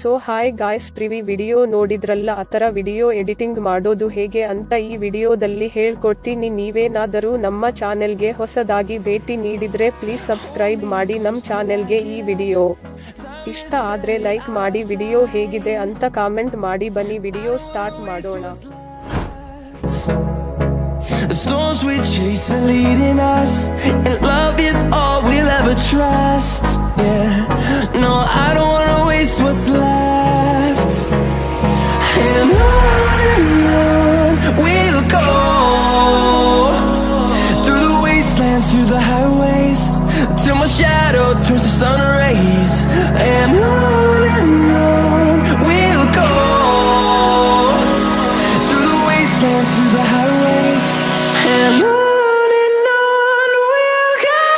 So hi guys, previous video ನೋಡಿದ್ರಲ್ಲ, ಆತರ video editing ಮಾಡೋದು ಹೇಗೆ ಅಂತ ಈ ವಿಡಿಯೋದಲ್ಲಿ ಹೇಳ್ಕೊಡ್ತೀನಿ. ನೀವೇನಾದರೂ ನಮ್ಮ ಚಾನೆಲ್ಗೆ ಹೊಸದಾಗಿ ಭೇಟಿ ನೀಡಿದ್ರೆ ಪ್ಲೀಸ್ ಸಬ್ಸ್ಕ್ರೈಬ್ ಮಾಡಿ ನಮ್ಮ ಚಾನೆಲ್ಗೆ. ಈ ವಿಡಿಯೋ ಇಷ್ಟ ಆದ್ರೆ ಲೈಕ್ ಮಾಡಿ, ವಿಡಿಯೋ ಹೇಗಿದೆ ಅಂತ ಕಾಮೆಂಟ್ ಮಾಡಿ. ಬನ್ನಿ ವಿಡಿಯೋ ಸ್ಟಾರ್ಟ್ ಮಾಡೋಣ. The storms we chase are leading us, and love is all we'll ever trust. Yeah, no, I don't wanna waste what's left. And on we'll go, through the wastelands, through the highways, till my shadow turns to sun rays. And on we'll go, through the wastelands, through the highways, and on we'll go.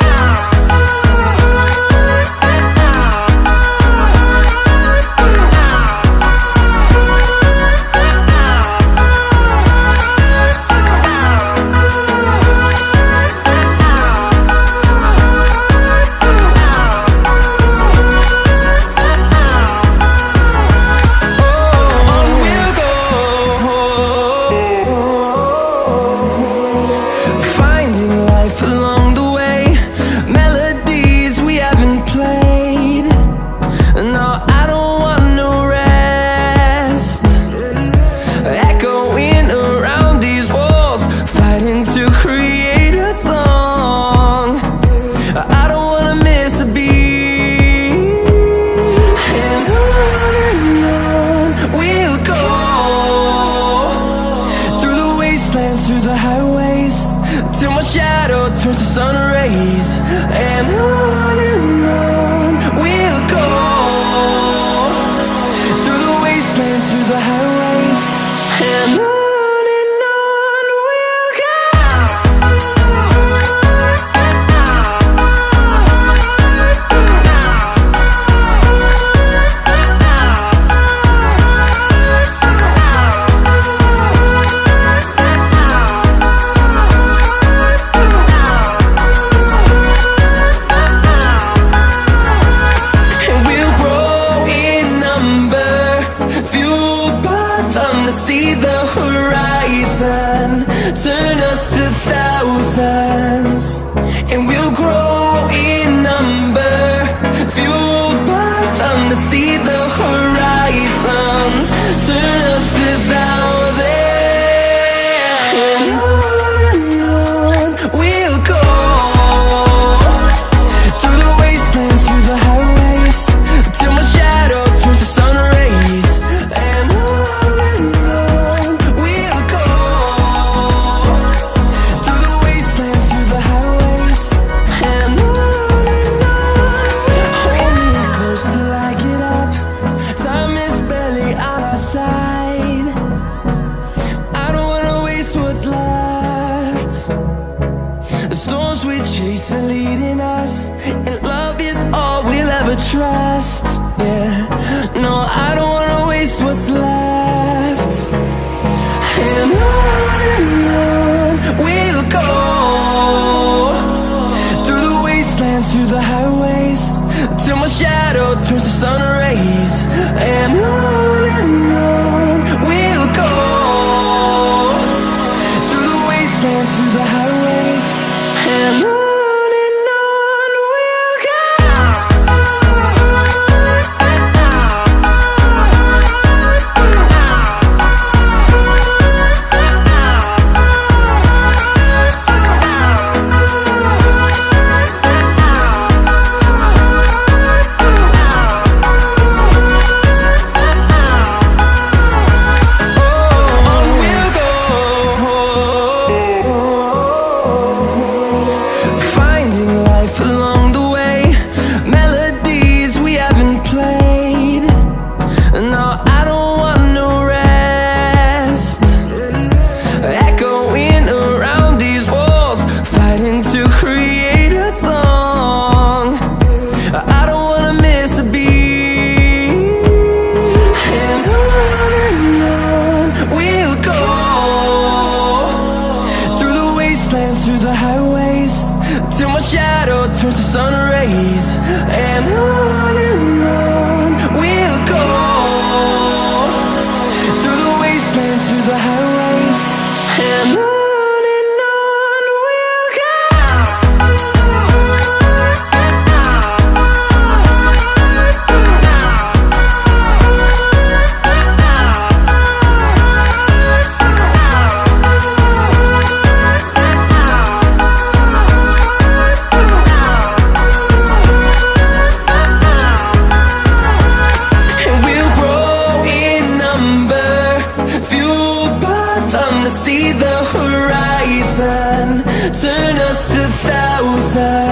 Through the highways, till my shadow turns to sun rays. And on we'll go, through the wastelands, through the highways, and on we'll go. See the horizon, turn us to thousands, and we'll grow in number, fueled by them to see the horizon, turn us to thousands, and on we'll go, through the wastelands, through the highways, till my shadow turns to sun rays. And chase are leading us, and love is all we'll ever trust. Yeah, no, I don't wanna waste what's left. And on we'll go, through the wastelands, through the highways, till my shadow turns to sun rays. And on we'll go, through the wastelands, through the highways, and on. Through the highways, till my shadow turns to sun rays. And on we'll go. ಶ್ರೇಯೋಸಾಯ